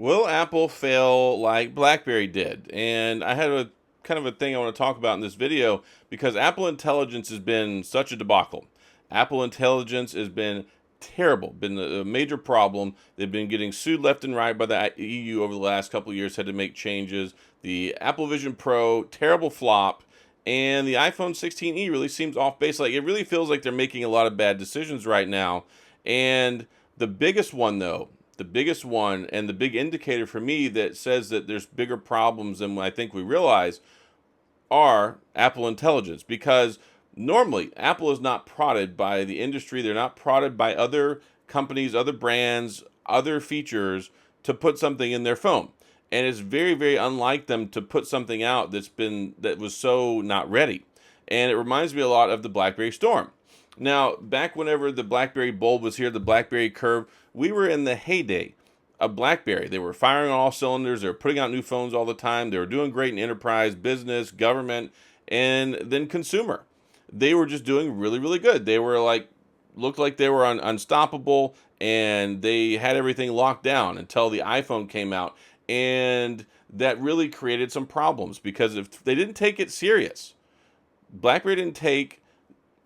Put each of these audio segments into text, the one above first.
Will Apple fail like BlackBerry did? And I had a kind of a thing I want to talk about in this video because Apple Intelligence has been such a debacle. Apple Intelligence has been terrible, been a major problem. They've been getting sued left and right by the EU over the last couple of years, had to make changes. The Apple Vision Pro, terrible flop. And the iPhone 16e really seems off base. Like it really feels like they're making a lot of bad decisions right now. And the biggest one, though, the biggest one and the big indicator for me that says that there's bigger problems than I think we realize are Apple Intelligence. Because normally Apple is not prodded by the industry, they're not prodded by other companies, other brands, other features to put something in their phone. And it's very, very unlike them to put something out that was so not ready. And it reminds me a lot of the BlackBerry Storm. Now, back whenever the BlackBerry Bulb was here, the BlackBerry Curve, we were in the heyday of BlackBerry. They were firing on all cylinders. They were putting out new phones all the time. They were doing great in enterprise, business, government, and then consumer. They were just doing really, really good. They were like, looked like they were unstoppable, and they had everything locked down until the iPhone came out. And that really created some problems because if they didn't take it serious, BlackBerry didn't take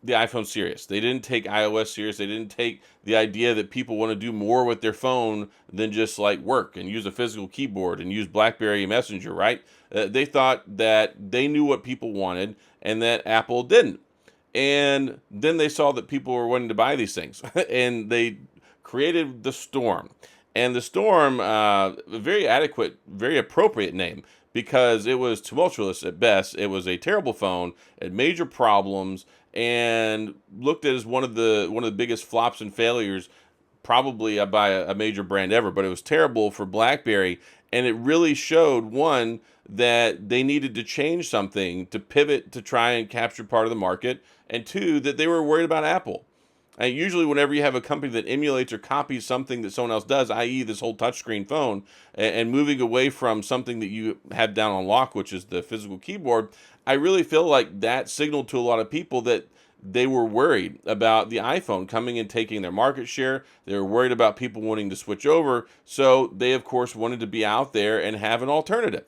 the iPhone serious. They didn't take iOS serious. They didn't take the idea that people want to do more with their phone than just like work and use a physical keyboard and use BlackBerry Messenger, right? They thought that they knew what people wanted and that Apple didn't. And then they saw that people were wanting to buy these things and they created the Storm. And the Storm, a very adequate, very appropriate name because it was tumultuous at best. It was a terrible phone, it had major problems, and looked at as one of the biggest flops and failures, probably by a major brand ever. But it was terrible for BlackBerry, and it really showed one that they needed to change something to pivot to try and capture part of the market, and two that they were worried about Apple. And usually, whenever you have a company that emulates or copies something that someone else does, i.e., this whole touchscreen phone, and moving away from something that you have down on lock, which is the physical keyboard, I really feel like that signaled to a lot of people that they were worried about the iPhone coming and taking their market share. They were worried about people wanting to switch over. So they, of course, wanted to be out there and have an alternative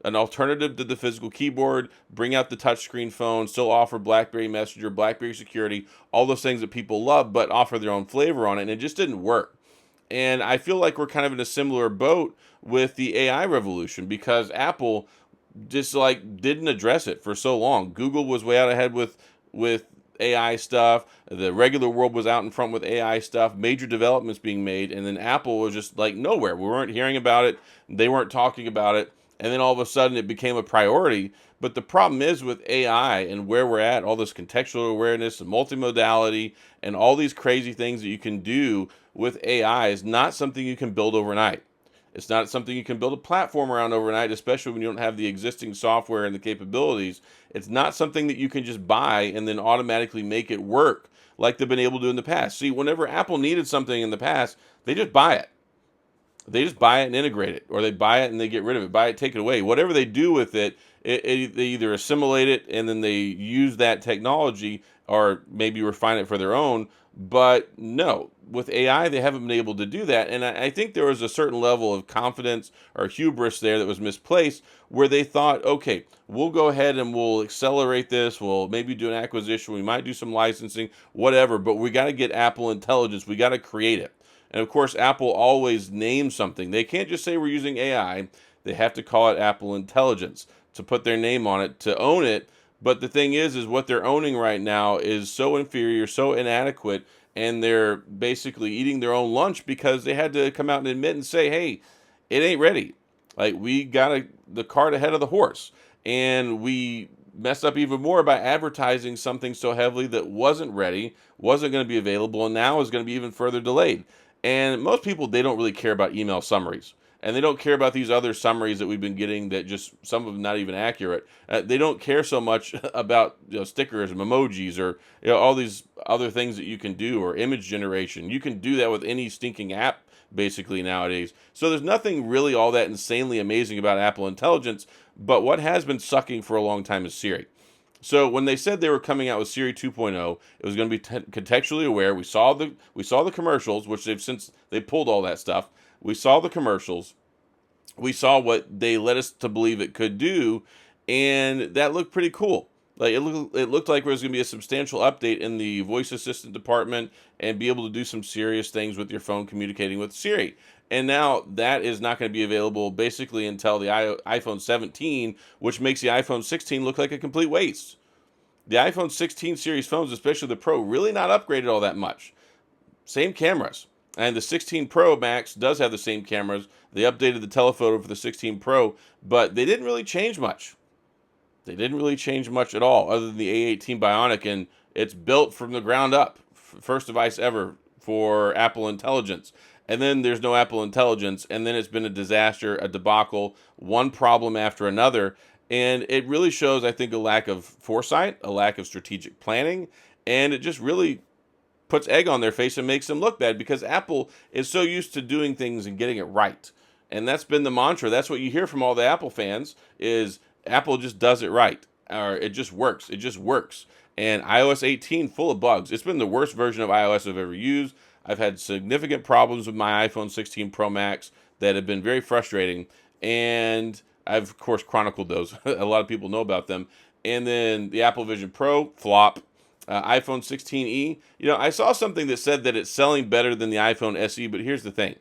to the physical keyboard, bring out the touchscreen phone, still offer BlackBerry Messenger, BlackBerry Security, all those things that people love, but offer their own flavor on it. And it just didn't work. And I feel like we're kind of in a similar boat with the AI revolution because Apple just like didn't address it for so long. Google was way out ahead with AI stuff. The regular world was out in front with AI stuff, major developments being made, and then Apple was just like nowhere. We weren't hearing about it. They weren't talking about it. And then all of a sudden it became a priority. But the problem is with AI and where we're at, all this contextual awareness and multimodality and all these crazy things that you can do with AI is not something you can build overnight. It's not something you can build a platform around overnight, especially when you don't have the existing software and the capabilities. It's not something that you can just buy and then automatically make it work like they've been able to do in the past. See, whenever Apple needed something in the past, they just buy it. They just buy it and integrate it, or they buy it and they get rid of it, buy it, take it away. Whatever they do with it, they either assimilate it and then they use that technology or maybe refine it for their own. But no, with AI, they haven't been able to do that. And I think there was a certain level of confidence or hubris there that was misplaced where they thought, okay, we'll go ahead and we'll accelerate this. We'll maybe do an acquisition. We might do some licensing, whatever, but we got to get Apple Intelligence. We got to create it. And of course, Apple always names something. They can't just say we're using AI. They have to call it Apple Intelligence to put their name on it, to own it. But the thing is what they're owning right now is so inferior, so inadequate, and they're basically eating their own lunch because they had to come out and admit and say, hey, it ain't ready. Like, we got the cart ahead of the horse. And we messed up even more by advertising something so heavily that wasn't ready, wasn't going to be available, and now is going to be even further delayed. And most people, they don't really care about email summaries. And they don't care about these other summaries that we've been getting that just some of them not even accurate. They don't care so much about stickers and emojis or all these other things that you can do or image generation. You can do that with any stinking app basically nowadays. So there's nothing really all that insanely amazing about Apple Intelligence. But what has been sucking for a long time is Siri. So when they said they were coming out with Siri 2.0, it was going to be contextually aware. We saw the commercials, which they pulled all that stuff. We saw the commercials, we saw what they led us to believe it could do, and that looked pretty cool. Like it looked like there was going to be a substantial update in the voice assistant department and be able to do some serious things with your phone communicating with Siri. And now that is not going to be available basically until the iPhone 17, which makes the iPhone 16 look like a complete waste. The iPhone 16 series phones, especially the Pro, really not upgraded all that much. Same cameras. And the 16 Pro Max does have the same cameras. They updated the telephoto for the 16 Pro, but they didn't really change much. They didn't really change much at all, other than the A18 Bionic, and it's built from the ground up. First device ever for Apple Intelligence. And then there's no Apple Intelligence, and then it's been a disaster, a debacle, one problem after another. And it really shows, I think, a lack of foresight, a lack of strategic planning, and it just really puts egg on their face and makes them look bad because Apple is so used to doing things and getting it right. And that's been the mantra. That's what you hear from all the Apple fans is Apple just does it right, or it just works. It just works. And iOS 18 full of bugs. It's been the worst version of iOS I've ever used. I've had significant problems with my iPhone 16 Pro Max that have been very frustrating. And I've, of course, chronicled those. A lot of people know about them. And then the Apple Vision Pro, flop. iPhone 16e, I saw something that said that it's selling better than the iPhone SE, but here's the thing.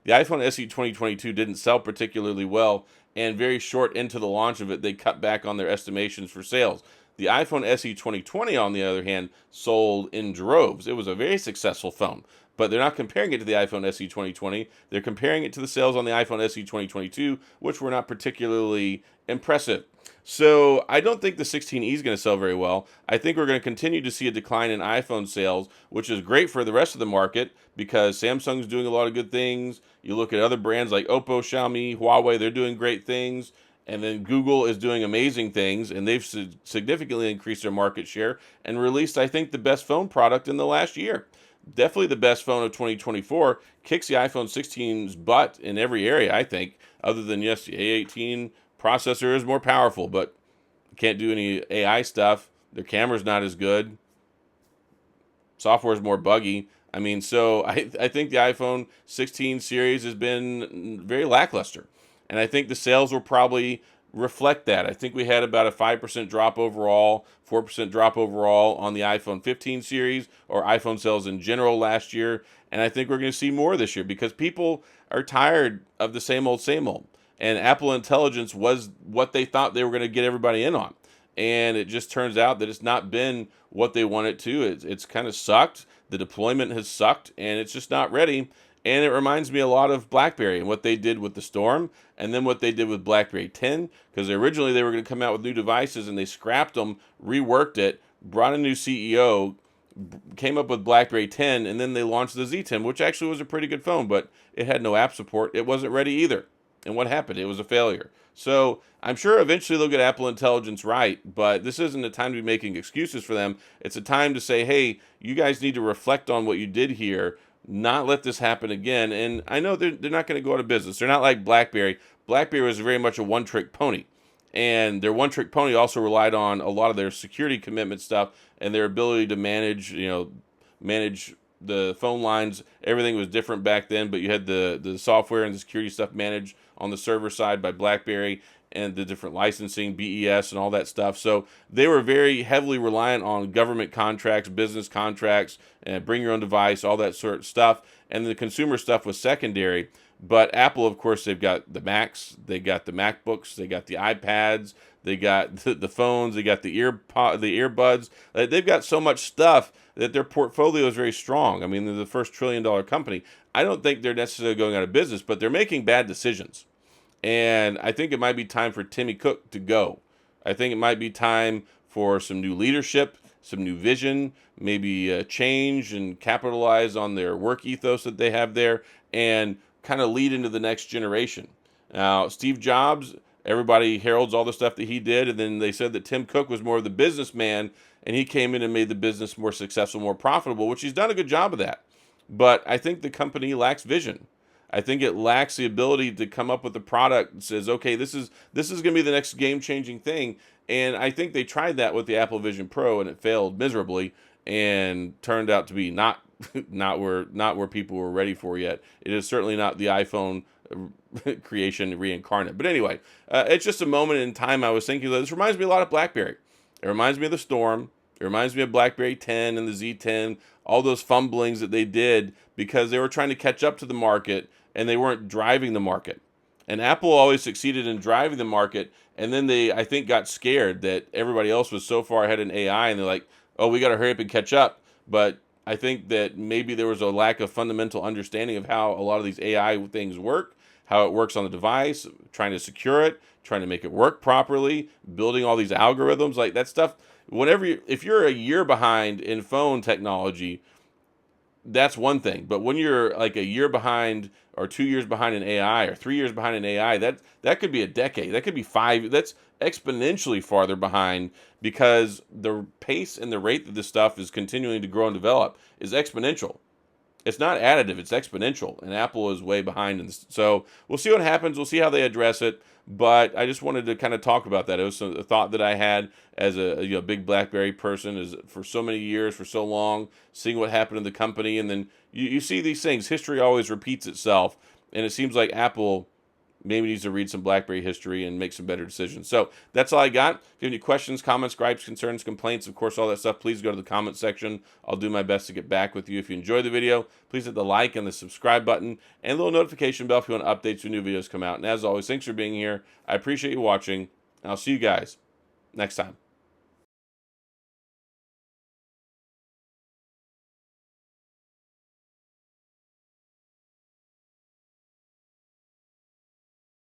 The iPhone SE 2022 didn't sell particularly well, and very short into the launch of it, they cut back on their estimations for sales. The iPhone SE 2020, on the other hand, sold in droves. It was a very successful phone, but they're not comparing it to the iPhone SE 2020. They're comparing it to the sales on the iPhone SE 2022, which were not particularly impressive. So I don't think the 16e is going to sell very well. I think we're going to continue to see a decline in iPhone sales, which is great for the rest of the market because Samsung's doing a lot of good things. You look at other brands like Oppo, Xiaomi, Huawei, they're doing great things. And then Google is doing amazing things, and they've significantly increased their market share and released, I think, the best phone product in the last year. Definitely the best phone of 2024. Kicks the iPhone 16's butt in every area, I think, other than, yes, the A18 processor is more powerful, but can't do any AI stuff. Their camera's not as good. Software's more buggy. I mean, so I think the iPhone 16 series has been very lackluster. And I think the sales will probably reflect that. I think we had about a 5% drop overall, 4% drop overall on the iPhone 15 series or iPhone sales in general last year. And I think we're going to see more this year because people are tired of the same old, same old. And Apple Intelligence was what they thought they were going to get everybody in on. And it just turns out that it's not been what they want it to. It's kind of sucked. The deployment has sucked, and it's just not ready. And it reminds me a lot of BlackBerry and what they did with the Storm and then what they did with BlackBerry 10, because originally they were going to come out with new devices and they scrapped them, reworked it, brought a new CEO, came up with BlackBerry 10, and then they launched the Z10, which actually was a pretty good phone, but it had no app support. It wasn't ready either. And what happened? It was a failure. So I'm sure eventually they'll get Apple Intelligence right, but this isn't a time to be making excuses for them. It's a time to say, hey, you guys need to reflect on what you did here, not let this happen again. And I know they're not going to go out of business. They're not like BlackBerry. BlackBerry was very much a one-trick pony. And their one-trick pony also relied on a lot of their security commitment stuff and their ability to manage the phone lines. Everything was different back then, but you had the software and the security stuff managed on the server side by BlackBerry and the different licensing, BES, and all that stuff. So they were very heavily reliant on government contracts, business contracts, and bring your own device, all that sort of stuff. And the consumer stuff was secondary. But Apple, of course, they've got the Macs, they got the MacBooks, they got the iPads, they got the phones, they got the earbuds. They've got so much stuff that their portfolio is very strong. I mean, they're the first $1 trillion company. I don't think they're necessarily going out of business, but they're making bad decisions. And I think it might be time for Timmy Cook to go. I think it might be time for some new leadership, some new vision, maybe a change and capitalize on their work ethos that they have there and kind of lead into the next generation. Now, Steve Jobs, everybody heralds all the stuff that he did, and then they said that Tim Cook was more of the businessman, and he came in and made the business more successful, more profitable, which he's done a good job of that. But I think the company lacks vision. I think it lacks the ability to come up with a product that says, okay, this is going to be the next game-changing thing. And I think they tried that with the Apple Vision Pro, and it failed miserably and turned out to be not where people were ready for yet. It is certainly not the iPhone creation reincarnate. But anyway, it's just a moment in time I was thinking, this reminds me a lot of BlackBerry. It reminds me of the Storm. It reminds me of BlackBerry 10 and the Z10, all those fumblings that they did because they were trying to catch up to the market and they weren't driving the market. And Apple always succeeded in driving the market, and then they, I think, got scared that everybody else was so far ahead in AI, and they're like, oh, we got to hurry up and catch up. But I think that maybe there was a lack of fundamental understanding of how a lot of these AI things work, how it works on the device, trying to secure it, trying to make it work properly, building all these algorithms, like that stuff. If you're a year behind in phone technology, that's one thing. But when you're like a year behind or 2 years behind in AI or 3 years behind in AI, that could be a decade. That could be five. That's exponentially farther behind because the pace and the rate that this stuff is continuing to grow and develop is exponential. It's not additive, it's exponential, and Apple is way behind. So we'll see what happens. We'll see how they address it. But I just wanted to kind of talk about that. It was a thought that I had as a big BlackBerry person, is for so many years, for so long, seeing what happened in the company, and then you see these things. History always repeats itself, and it seems like Apple maybe needs to read some BlackBerry history and make some better decisions. So that's all I got. If you have any questions, comments, gripes, concerns, complaints, of course, all that stuff, please go to the comment section. I'll do my best to get back with you. If you enjoyed the video, please hit the like and the subscribe button and the little notification bell if you want updates when new videos come out. And as always, thanks for being here. I appreciate you watching, and I'll see you guys next time.